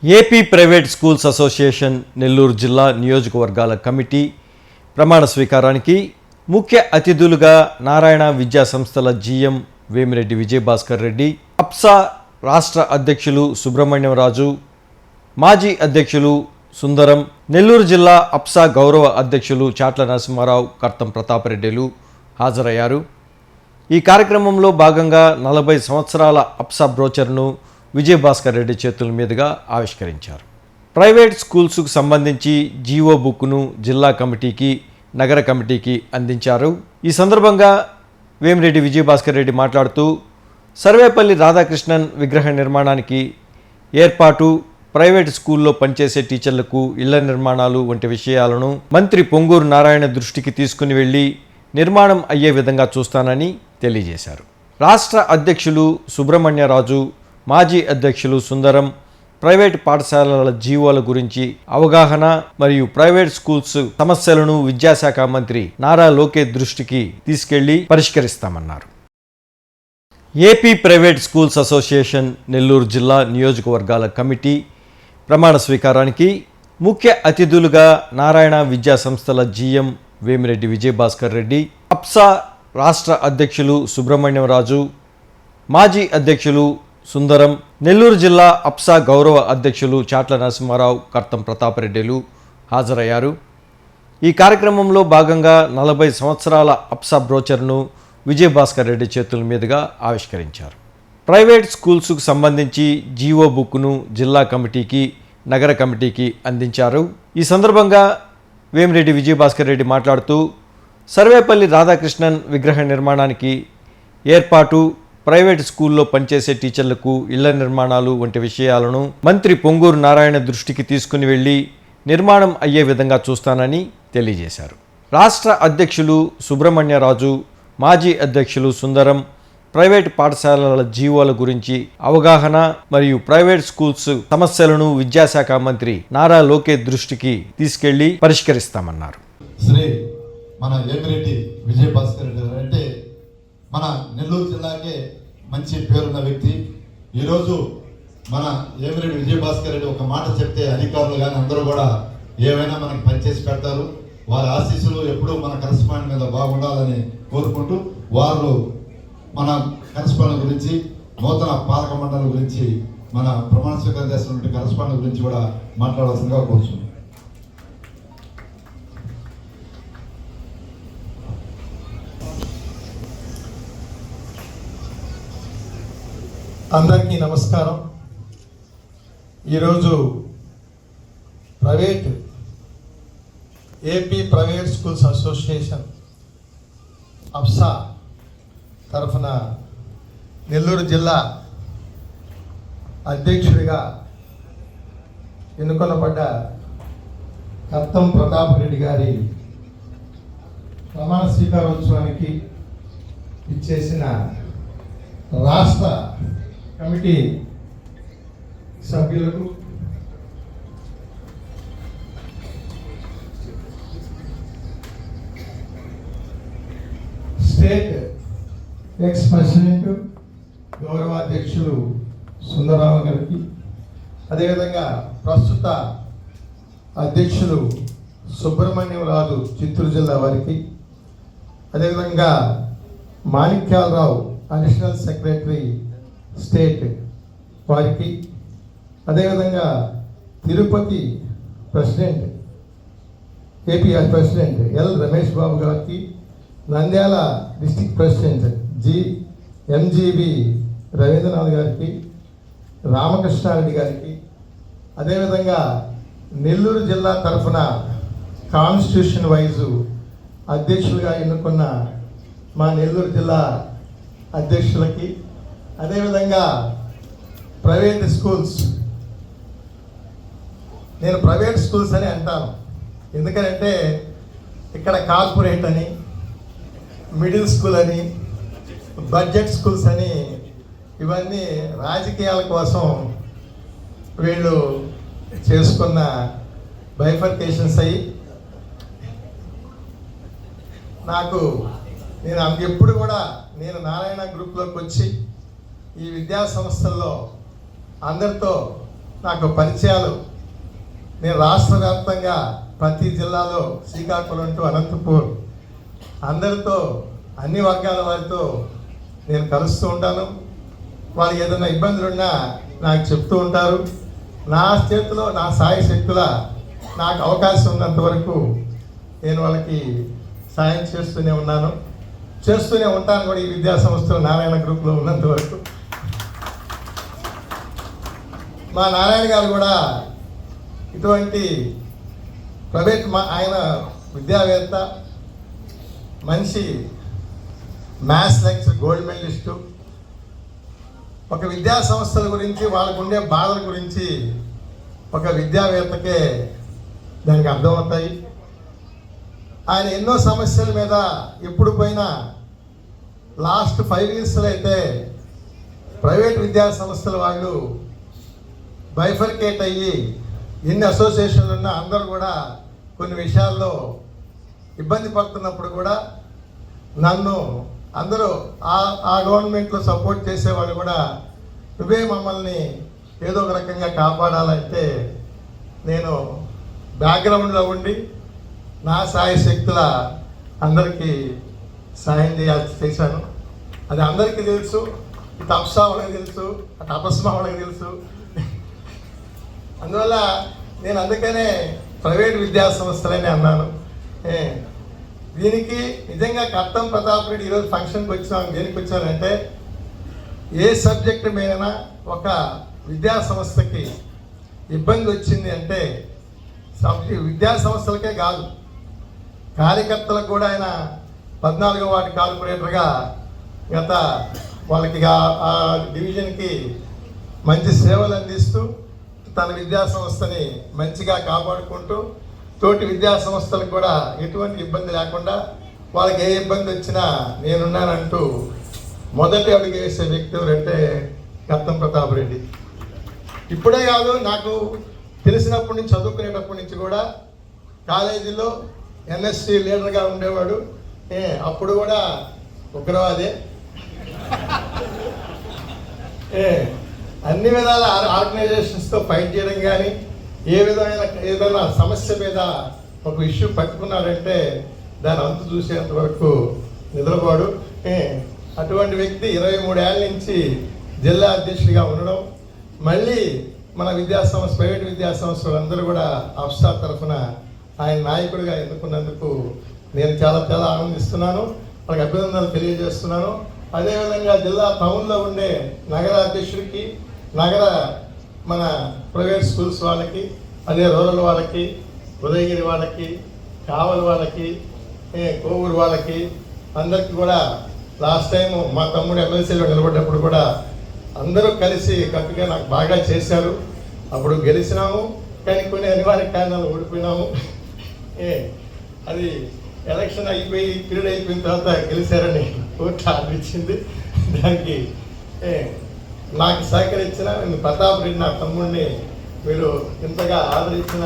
AP private schools association Nellore జిల్లా నియోజకవర్గాల committee ప్రమాణ స్వీకారానికి ముఖ్య అతిథులుగా నారాయణ విద్యా సంస్థల జీఎం వేమిరెడ్డి విజయభాస్కర్ రెడ్డి, అప్సా రాష్ట్ర అధ్యక్షులు సుబ్రహ్మణ్యం రాజు, మాజీ అధ్యక్షులు సుందరం, నెల్లూరు జిల్లా అప్సా గౌరవ అధ్యక్షులు చాట్ల నరసింహారావు, కర్తం ప్రతాపరెడ్డిలు హాజరయ్యారు. ఈ కార్యక్రమంలో భాగంగా 40 సంవత్సరాల అప్సా బ్రోచర్ను విజయభాస్కర్ రెడ్డి చేతుల మీదుగా ఆవిష్కరించారు. ప్రైవేట్ స్కూల్స్కు సంబంధించి జీవో బుక్ను జిల్లా కమిటీకి, నగర కమిటీకి అందించారు. ఈ సందర్భంగా వేమిరెడ్డి విజయభాస్కర్ రెడ్డి మాట్లాడుతూ సర్వేపల్లి రాధాకృష్ణన్ విగ్రహ నిర్మాణానికి ఏర్పాటు, ప్రైవేట్ స్కూల్లో పనిచేసే టీచర్లకు ఇళ్ల నిర్మాణాలు వంటి విషయాలను మంత్రి పొంగూరు నారాయణ దృష్టికి తీసుకుని వెళ్లి నిర్మాణం అయ్యే విధంగా చూస్తానని తెలియజేశారు. రాష్ట్ర అధ్యక్షులు సుబ్రహ్మణ్యరాజు, మాజీ అధ్యక్షులు సుందరం ప్రైవేట్ పాఠశాలల జీవోల గురించి అవగాహన మరియు ప్రైవేట్ స్కూల్స్ సమస్యలను విద్యాశాఖ మంత్రి నారా లోకేష్ దృష్టికి తీసుకెళ్లి పరిష్కరిస్తామన్నారు. AP private schools association Nellore జిల్లా నియోజకవర్గాల కమిటీ ప్రమాణ స్వీకారానికి ముఖ్య అతిథులుగా నారాయణ విద్యా సంస్థల జీఎం వేమిరెడ్డి విజయభాస్కర్ రెడ్డి, అప్సా రాష్ట్ర అధ్యక్షులు సుబ్రహ్మణ్యం రాజు, మాజీ అధ్యక్షులు సుందరం, నెల్లూరు జిల్లా అప్సా గౌరవ అధ్యక్షులు చాట్ల నరసింహారావు, కర్తం ప్రతాపరెడ్డిలు హాజరయ్యారు. ఈ కార్యక్రమంలో భాగంగా 40 సంవత్సరాల అప్సా బ్రోచర్ను విజయభాస్కర్ రెడ్డి చేతుల మీదుగా ఆవిష్కరించారు. ప్రైవేట్ స్కూల్స్కు సంబంధించి జీవో బుక్ను జిల్లా కమిటీకి, నగర కమిటీకి అందించారు. ఈ సందర్భంగా వేమిరెడ్డి విజయభాస్కర్ రెడ్డి మాట్లాడుతూ సర్వేపల్లి రాధాకృష్ణన్ విగ్రహ నిర్మాణానికి ఏర్పాటు, ప్రైవేట్ స్కూల్లో పనిచేసే టీచర్లకు ఇళ్ల నిర్మాణాలు వంటి విషయాలను మంత్రి పొంగూరు నారాయణ దృష్టికి తీసుకుని వెళ్లి నిర్మాణం అయ్యే విధంగా చూస్తానని తెలియజేశారు. రాష్ట్ర అధ్యక్షులు సుబ్రహ్మణ్యరాజు, మాజీ అధ్యక్షులు సుందరం ప్రైవేట్ పాఠశాలల జీవోల గురించి అవగాహన మరియు ప్రైవేట్ స్కూల్స్ సమస్యలను విద్యాశాఖ మంత్రి నారా లోకేష్ దృష్టికి తీసుకెళ్లి పరిష్కరిస్తామన్నారు. శ్రీ మన వేమిరెడ్డి విజయభాస్కర్ రెడ్డి గారు అంటే మన నెల్లూరు జిల్లాకే మంచి పేరున్న వ్యక్తి. ఈరోజు మన వేమిరెడ్డి విజయభాస్కర్ రెడ్డి ఒక మాట చెప్తే అధికారులు కానీ అందరూ కూడా ఏమైనా మనకి పనిచేసి పెడతారు. వారి ఆశీస్సులు ఎప్పుడూ మన కరస్పాండ్ మీద బాగుండాలని కోరుకుంటూ వారు మన కరస్పాండ్ గురించి, నూతన పాలక మండలి గురించి, మన ప్రమాణ స్వీకారం చేస్తున్నటువంటి కరస్పాండ్ గురించి కూడా మాట్లాడాల్సిందిగా కోరుచున్నాం. అందరికీ నమస్కారం. ఈరోజు ఏపీ ప్రైవేట్ స్కూల్స్ అసోసియేషన్ అప్సా తరఫున నెల్లూరు జిల్లా అధ్యక్షుడిగా ఎన్నుకొనబడ్డ కర్తం ప్రతాపరెడ్డి గారి ప్రమాణ స్వీకారోత్సవానికి ఇచ్చేసిన రాష్ట్ర కమిటీ సభ్యులకు, స్టేట్ ఎక్స్ ప్రెసిడెంట్ గౌరవ అధ్యక్షులు సుందరరావు గారికి, అదేవిధంగా ప్రస్తుత అధ్యక్షులు సుబ్రహ్మణ్యం రాజు చిత్తూరు జిల్లా వారికి, అదేవిధంగా మాణిక్యాలరావు అడిషనల్ సెక్రటరీ స్టేట్ వారికి, అదేవిధంగా Tirupati president, AP president L Ramesh Babu గారికి, Nandyal district president MGB Ravindranath గారికి, రామకృష్ణారెడ్డి గారికి, అదేవిధంగా నెల్లూరు జిల్లా తరఫున కాన్స్టిట్యూషన్ వైజు అధ్యక్షులుగా ఎన్నుకున్న మా నెల్లూరు జిల్లా అధ్యక్షులకి, అదేవిధంగా ప్రైవేట్ స్కూల్స్, నేను ప్రైవేట్ స్కూల్స్ అని అంటాను ఎందుకంటే ఇక్కడ కార్పొరేట్ అని, మిడిల్ స్కూల్ అని, బడ్జెట్ స్కూల్స్ అని ఇవన్నీ రాజకీయాల కోసం వీళ్ళు చేసుకున్న బైఫర్కేషన్స్ అయ్యి నేను ఎప్పుడు కూడా నేను నారాయణ గ్రూప్లోకి వచ్చి ఈ విద్యా సంస్థల్లో అందరితో నాకు పరిచయాలు. నేను రాష్ట్ర వ్యాప్తంగా ప్రతి జిల్లాలో శ్రీకాకుళం టు అనంతపూర్ అందరితో అన్ని వర్గాల వారితో నేను కలుస్తూ ఉంటాను. వాళ్ళకి ఏదైనా ఇబ్బందులు ఉన్నా నాకు చెప్తూ ఉంటారు. నా చేతిలో నా సాయి శక్తుల నాకు అవకాశం ఉన్నంత వరకు నేను వాళ్ళకి సాయం చేస్తూనే ఉంటాను కూడా. ఈ విద్యా సంస్థలు నారాయణ గ్రూప్లో ఉన్నంత వరకు మా నారాయణ గారు కూడా ఇటువంటి ప్రైవేట్ ఆయన విద్యావేత్త, మంచి మ్యాథ్స్ లెక్చర్, గోల్డ్ మెడలిస్టు. ఒక విద్యా సంస్థల గురించి వాళ్ళకు ఉండే బాధల గురించి ఒక విద్యావేత్తకే దానికి అర్థమవుతాయి. ఆయన ఎన్నో సమస్యల మీద ఎప్పుడు పోయినా లాస్ట్ 5 yearsలో అయితే ప్రైవేట్ విద్యా సంస్థల వాళ్ళు బైఫర్కేట్ అయ్యి ఎన్ని అసోసియేషన్లు ఉన్నా అందరూ కూడా కొన్ని విషయాల్లో ఇబ్బంది పడుతున్నప్పుడు కూడా నన్ను అందరూ ఆ గవర్నమెంట్లో సపోర్ట్ చేసేవాళ్ళు కూడా నువ్వే మమ్మల్ని ఏదో ఒక రకంగా కాపాడాలంటే నేను బ్యాక్గ్రౌండ్లో ఉండి నా సాయ శక్తుల అందరికీ సాయం చేశాను. అది అందరికీ తెలుసు. ఇటు అప్సా వాళ్ళకి తెలుసు, అటు అపస్మా వాళ్ళకి తెలుసు. అందువల్ల నేను అందుకనే ప్రైవేట్ విద్యా సంస్థలని అన్నాను. దీనికి నిజంగా కట్టం ప్రతాప్ రెడ్డి ఈరోజు ఫంక్షన్కి వచ్చాను. దేనికి వచ్చానంటే ఏ సబ్జెక్టు మీద ఒక విద్యా సంస్థకి ఇబ్బంది వచ్చింది అంటే విద్యా సంస్థలకే కాదు, కార్యకర్తలకు కూడా ఆయన 14వ వార్డు కార్పొరేటర్గా గత వాళ్ళకి ఆ డివిజన్కి మంచి సేవలు అందిస్తూ తన విద్యా సంస్థని మంచిగా కాపాడుకుంటూ తోటి విద్యా సంస్థలకు కూడా ఎటువంటి ఇబ్బంది లేకుండా వాళ్ళకి ఏ ఇబ్బంది వచ్చినా నేనున్నానంటూ మొదటి అడుగు వేసే వ్యక్తి ఎవరంటే కట్టం ప్రతాప్ రెడ్డి. ఇప్పుడే కాదు, నాకు తెలిసినప్పటి నుంచి, చదువుకునేటప్పటి నుంచి కూడా కాలేజీలో ఎన్ఎస్సి లీడర్గా ఉండేవాడు. అప్పుడు కూడా ఉగ్రవాదే. అన్ని విధాల ఆర్గనైజేషన్స్తో ఫైట్ చేయడం కానీ, ఏ విధమైన ఏదైనా సమస్య మీద ఒక ఇష్యూ పట్టుకున్నాడంటే దాని అంతు చూసేంత వరకు నిద్రపోడు. అటువంటి వ్యక్తి 23 ఏళ్ళ నుంచి జిల్లా అధ్యక్షుడిగా ఉండడం, మళ్ళీ మన విద్యాసంస్థ ప్రైవేట్ విద్యా సంస్థలు అందరూ కూడా అఫ్సా తరఫున ఆయన నాయకుడిగా ఎన్నుకున్నందుకు నేను చాలా చాలా ఆనందిస్తున్నాను. వాళ్ళకి అభినందనలు తెలియజేస్తున్నాను. అదేవిధంగా జిల్లా టౌన్లో ఉండే నగర అధ్యక్షుడికి, నగర మన ప్రైవేట్ స్కూల్స్ వాళ్ళకి, అదే రూరల్ వాళ్ళకి, ఉదయగిరి వాళ్ళకి, కావలి వాళ్ళకి, కోవూరు వాళ్ళకి అందరికీ కూడా లాస్ట్ టైం మా తమ్ముడు ఎమ్మెల్సీలో నిలబడ్డప్పుడు కూడా అందరూ కలిసి కట్టుగా నాకు బాగా చేశారు. అప్పుడు గెలిచినాము, కానీ కొన్ని అనివార్య కారణాలు ఓడిపోయినాము. అది ఎలక్షన్ అయిపోయి పీరియడ్ అయిపోయిన తర్వాత గెలిచారని కోర్టు ఆర్డర్ ఇచ్చింది. దానికి నాకు సహకరించిన ప్రతాప్ రెడ్డి నా తమ్ముడిని మీరు ఇంతగా ఆదరించిన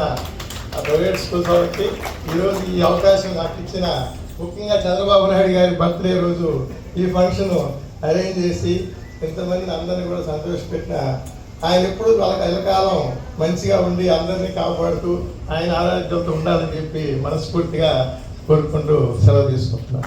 ఆ ప్రైవేట్ స్కూల్స్ వాళ్ళకి ఈరోజు ఈ అవకాశం నాకు ఇచ్చిన, ముఖ్యంగా చంద్రబాబు నాయుడు గారి బర్త్డే రోజు ఈ ఫంక్షన్ అరేంజ్ చేసి ఇంతమందిని అందరినీ కూడా సంతోషపెట్టిన ఆయన ఎప్పుడు వాళ్ళకి ఎల్లకాలం మంచిగా ఉండి అందరినీ కాపాడుతూ ఆయన ఆరోగ్యంతో ఉండాలని చెప్పి మనస్ఫూర్తిగా కోరుకుంటూ సెలవు తీసుకుంటున్నాను.